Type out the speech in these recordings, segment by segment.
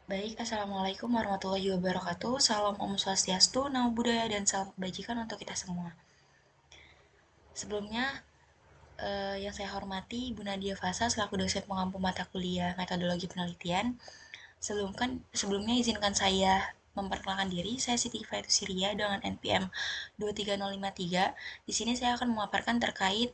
Baik, Assalamualaikum warahmatullahi wabarakatuh. Salam Om Swastiastu, Namo Buddhaya, dan salam kebajikan untuk kita semua. Sebelumnya, yang saya hormati Ibu Nadia Fasa selaku dosen pengampu mata kuliah metodologi penelitian. Sebelumnya izinkan saya memperkenalkan diri. Saya Siti Faitu Siria dengan NPM 23053. Di sini saya akan memaparkan terkait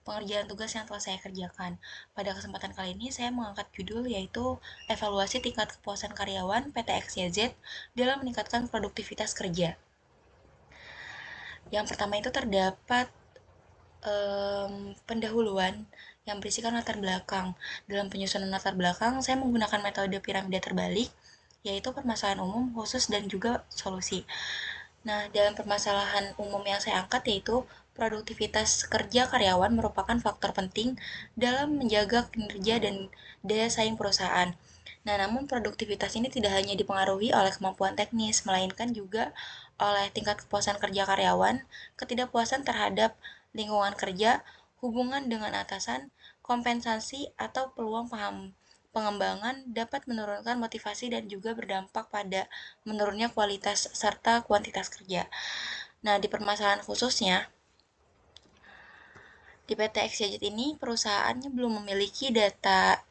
pengerjaan tugas yang telah saya kerjakan. Pada kesempatan kali ini saya mengangkat judul yaitu evaluasi tingkat kepuasan karyawan PT XYZ dalam meningkatkan produktivitas kerja. Yang pertama itu terdapat pendahuluan yang berisikan latar belakang. Dalam penyusunan latar belakang, saya menggunakan metode piramida terbalik, yaitu permasalahan umum, khusus, dan juga solusi. Nah, dalam permasalahan umum yang saya angkat yaitu produktivitas kerja karyawan merupakan faktor penting dalam menjaga kinerja dan daya saing perusahaan. Nah, namun produktivitas ini tidak hanya dipengaruhi oleh kemampuan teknis, melainkan juga oleh tingkat kepuasan kerja karyawan, ketidakpuasan terhadap lingkungan kerja, hubungan dengan atasan, kompensasi, atau peluang pengembangan dapat menurunkan motivasi dan juga berdampak pada menurunnya kualitas serta kuantitas kerja. Nah, di permasalahan khususnya, di PT XYZ ini perusahaannya belum memiliki data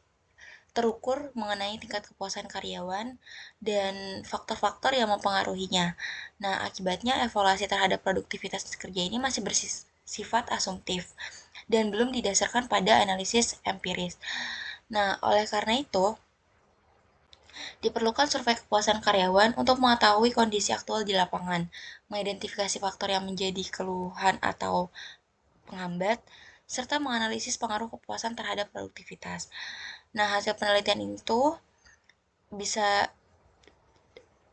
terukur mengenai tingkat kepuasan karyawan dan faktor-faktor yang mempengaruhinya. Nah, akibatnya evaluasi terhadap produktivitas kerja ini masih bersifat asumtif dan belum didasarkan pada analisis empiris. Nah, oleh karena itu, diperlukan survei kepuasan karyawan untuk mengetahui kondisi aktual di lapangan, mengidentifikasi faktor yang menjadi keluhan atau penghambat, serta menganalisis pengaruh kepuasan terhadap produktivitas. Nah, hasil penelitian itu bisa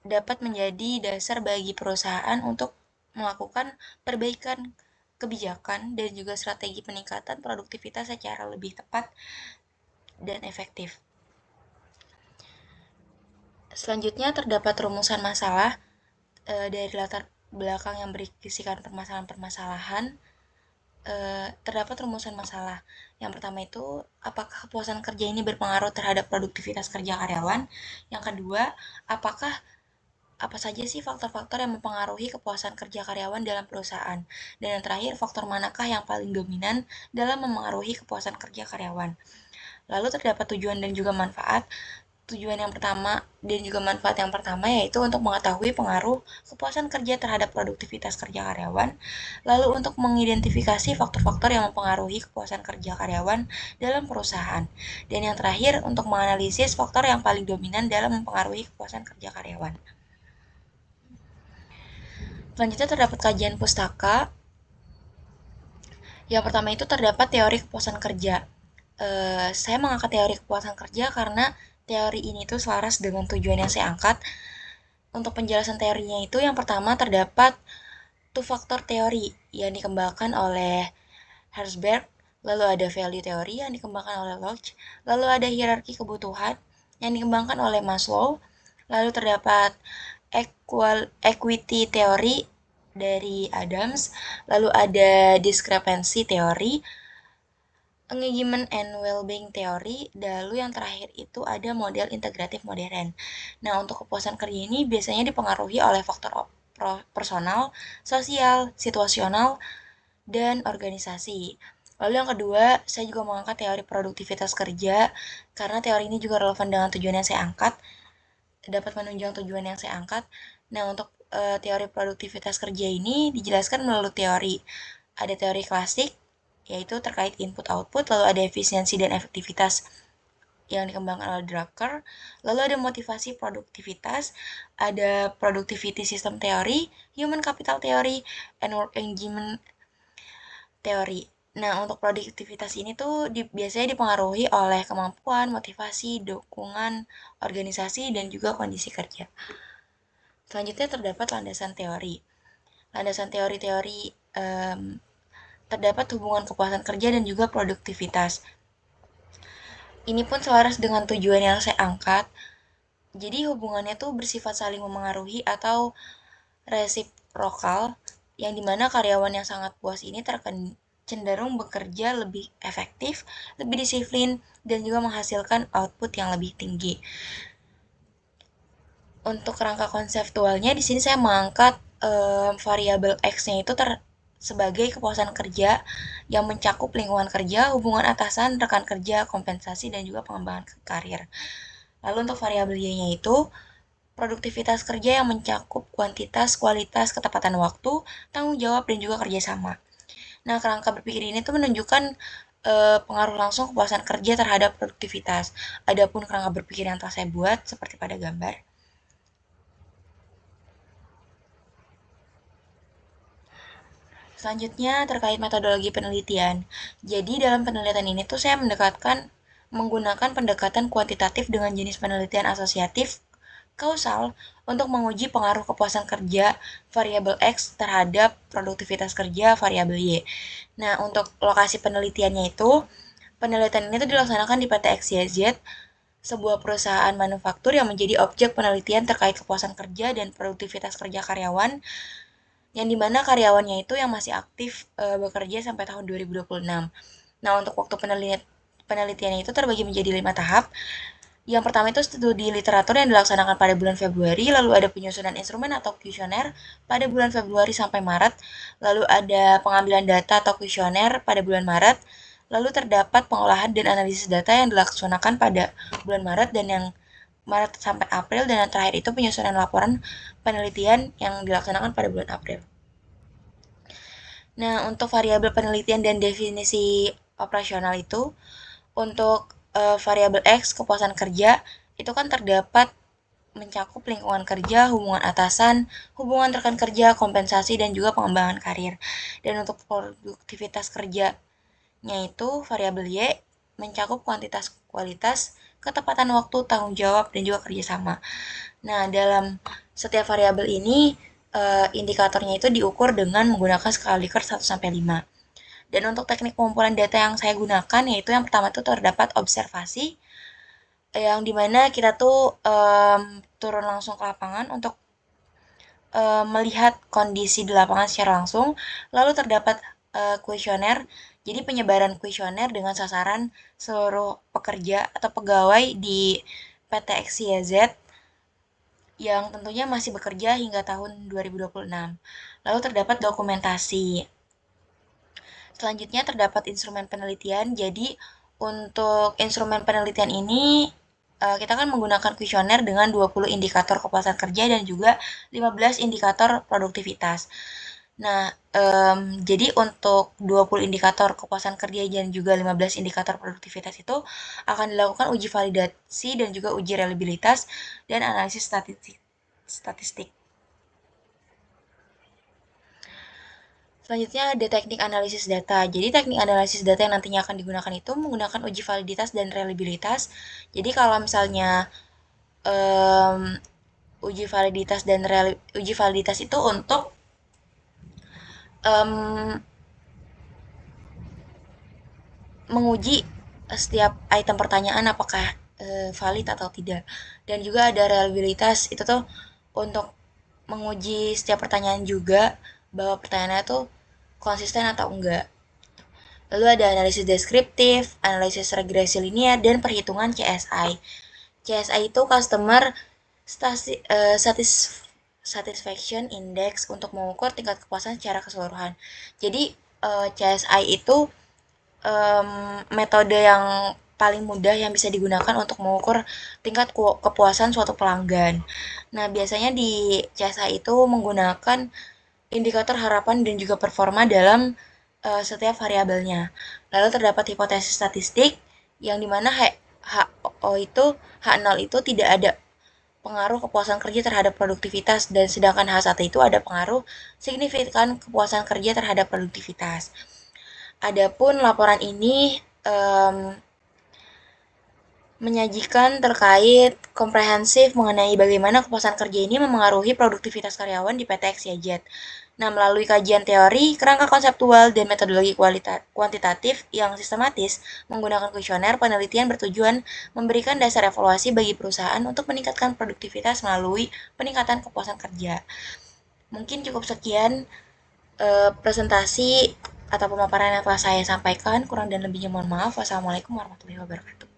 dapat menjadi dasar bagi perusahaan untuk melakukan perbaikan kebijakan dan juga strategi peningkatan produktivitas secara lebih tepat dan efektif. Selanjutnya terdapat rumusan masalah dari latar belakang yang berisikan permasalahan-permasalahan. Terdapat rumusan masalah. Yang pertama itu, apakah kepuasan kerja ini berpengaruh terhadap produktivitas kerja karyawan? Yang kedua, apakah apa saja sih faktor-faktor yang mempengaruhi kepuasan kerja karyawan dalam perusahaan? Dan yang terakhir, faktor manakah yang paling dominan dalam memengaruhi kepuasan kerja karyawan? Lalu terdapat tujuan dan juga manfaat. Tujuan yang pertama dan juga manfaat yang pertama yaitu untuk mengetahui pengaruh kepuasan kerja terhadap produktivitas kerja karyawan, lalu untuk mengidentifikasi faktor-faktor yang mempengaruhi kepuasan kerja karyawan dalam perusahaan, dan yang terakhir untuk menganalisis faktor yang paling dominan dalam mempengaruhi kepuasan kerja karyawan. Selanjutnya terdapat kajian pustaka. Yang pertama itu terdapat teori kepuasan kerja. Saya mengangkat teori kepuasan kerja karena teori ini tuh selaras dengan tujuan yang saya angkat. Untuk penjelasan teorinya itu yang pertama terdapat two factor teori yang dikembangkan oleh Herzberg, lalu ada value teori yang dikembangkan oleh Locke, lalu ada hierarki kebutuhan yang dikembangkan oleh Maslow, lalu terdapat equity teori dari Adams, lalu ada discrepancy teori, engagement and well-being teori, lalu yang terakhir itu ada model integratif modern. Nah, untuk kepuasan kerja ini biasanya dipengaruhi oleh faktor personal, sosial, situasional, dan organisasi. Lalu yang kedua, saya juga mengangkat teori produktivitas kerja, karena teori ini juga relevan dengan tujuan yang saya angkat, dapat menunjang tujuan yang saya angkat. Nah, untuk teori produktivitas kerja ini dijelaskan melalui teori. Ada teori klasik, yaitu terkait input-output, lalu ada efisiensi dan efektivitas yang dikembangkan oleh Drucker, lalu ada motivasi produktivitas, ada productivity system theory, human capital theory, and work engagement teori. Nah, untuk produktivitas ini tuh biasanya dipengaruhi oleh kemampuan, motivasi, dukungan, organisasi, dan juga kondisi kerja. Selanjutnya terdapat landasan teori. Landasan teori-teori terdapat hubungan kepuasan kerja dan juga produktivitas. Ini pun selaras dengan tujuan yang saya angkat. Jadi hubungannya tuh bersifat saling memengaruhi atau resiprokal, yang dimana karyawan yang sangat puas ini cenderung bekerja lebih efektif, lebih disiplin, dan juga menghasilkan output yang lebih tinggi. Untuk kerangka konseptualnya di sini saya mengangkat variabel X-nya itu sebagai kepuasan kerja yang mencakup lingkungan kerja, hubungan atasan, rekan kerja, kompensasi, dan juga pengembangan karir. Lalu untuk variabel Y-nya itu produktivitas kerja yang mencakup kuantitas, kualitas, ketepatan waktu, tanggung jawab, dan juga kerjasama. Nah, kerangka berpikir ini tuh menunjukkan pengaruh langsung kepuasan kerja terhadap produktivitas. Adapun kerangka berpikir yang telah saya buat seperti pada gambar. Selanjutnya terkait metodologi penelitian. Jadi dalam penelitian ini tuh saya menggunakan pendekatan kuantitatif dengan jenis penelitian asosiatif kausal untuk menguji pengaruh kepuasan kerja variabel X terhadap produktivitas kerja variabel Y. Nah, untuk lokasi penelitiannya itu, penelitian ini tuh dilaksanakan di PT XYZ, sebuah perusahaan manufaktur yang menjadi objek penelitian terkait kepuasan kerja dan produktivitas kerja karyawan, yang dimana karyawannya itu yang masih aktif bekerja sampai tahun 2026. Nah, untuk waktu penelitiannya itu terbagi menjadi 5 tahap. Yang pertama itu studi literatur yang dilaksanakan pada bulan Februari, lalu ada penyusunan instrumen atau kuesioner pada bulan Februari sampai Maret, lalu ada pengambilan data atau kuesioner pada bulan Maret, lalu terdapat pengolahan dan analisis data yang dilaksanakan pada bulan Maret dan yang Maret sampai April, dan yang terakhir itu penyusunan laporan penelitian yang dilaksanakan pada bulan April. Nah, untuk variabel penelitian dan definisi operasional itu, untuk variabel X kepuasan kerja itu kan terdapat mencakup lingkungan kerja, hubungan atasan, hubungan rekan kerja, kompensasi, dan juga pengembangan karir. Dan untuk produktivitas kerjanya itu variabel Y mencakup kuantitas, kualitas, ketepatan waktu, tanggung jawab, dan juga kerjasama. Nah, dalam setiap variabel ini indikatornya itu diukur dengan menggunakan skala Likert 1-5. Dan untuk teknik pengumpulan data yang saya gunakan yaitu yang pertama itu terdapat observasi, yang dimana kita tuh turun langsung ke lapangan untuk melihat kondisi di lapangan secara langsung. Lalu terdapat kuesioner, jadi penyebaran kuesioner dengan sasaran seluruh pekerja atau pegawai di PT XYZ yang tentunya masih bekerja hingga tahun 2026. Lalu terdapat dokumentasi. Selanjutnya terdapat instrumen penelitian. Jadi untuk instrumen penelitian ini kita kan menggunakan kuesioner dengan 20 indikator kepuasan kerja dan juga 15 indikator produktivitas. Nah, jadi untuk 20 indikator kepuasan kerja dan juga 15 indikator produktivitas itu akan dilakukan uji validasi dan juga uji reliabilitas dan analisis statistik. Selanjutnya ada teknik analisis data. Jadi teknik analisis data yang nantinya akan digunakan itu menggunakan uji validitas dan reliabilitas. Jadi kalau misalnya um, uji validitas itu untuk um, menguji setiap item pertanyaan apakah valid atau tidak. Dan juga ada reliabilitas itu tuh untuk menguji setiap pertanyaan juga bahwa pertanyaannya tuh konsisten atau enggak. Lalu ada analisis deskriptif, analisis regresi linear, dan perhitungan CSI. CSI itu Customer Satisfaction Index untuk mengukur tingkat kepuasan secara keseluruhan. Jadi CSI itu metode yang paling mudah yang bisa digunakan untuk mengukur tingkat kepuasan suatu pelanggan. Nah, biasanya di CSI itu menggunakan indikator harapan dan juga performa dalam setiap variabelnya. Lalu terdapat hipotesis statistik yang dimana HO itu H0 itu tidak ada pengaruh kepuasan kerja terhadap produktivitas, dan sedangkan H1 itu ada pengaruh signifikan kepuasan kerja terhadap produktivitas. Adapun laporan ini menyajikan terkait komprehensif mengenai bagaimana kepuasan kerja ini memengaruhi produktivitas karyawan di PT XYZ. Nah, melalui kajian teori, kerangka konseptual, dan metodologi kuantitatif yang sistematis menggunakan kuesioner, penelitian bertujuan memberikan dasar evaluasi bagi perusahaan untuk meningkatkan produktivitas melalui peningkatan kepuasan kerja. Mungkin cukup sekian presentasi atau pemaparan yang telah saya sampaikan. Kurang dan lebihnya mohon maaf. Wassalamualaikum warahmatullahi wabarakatuh.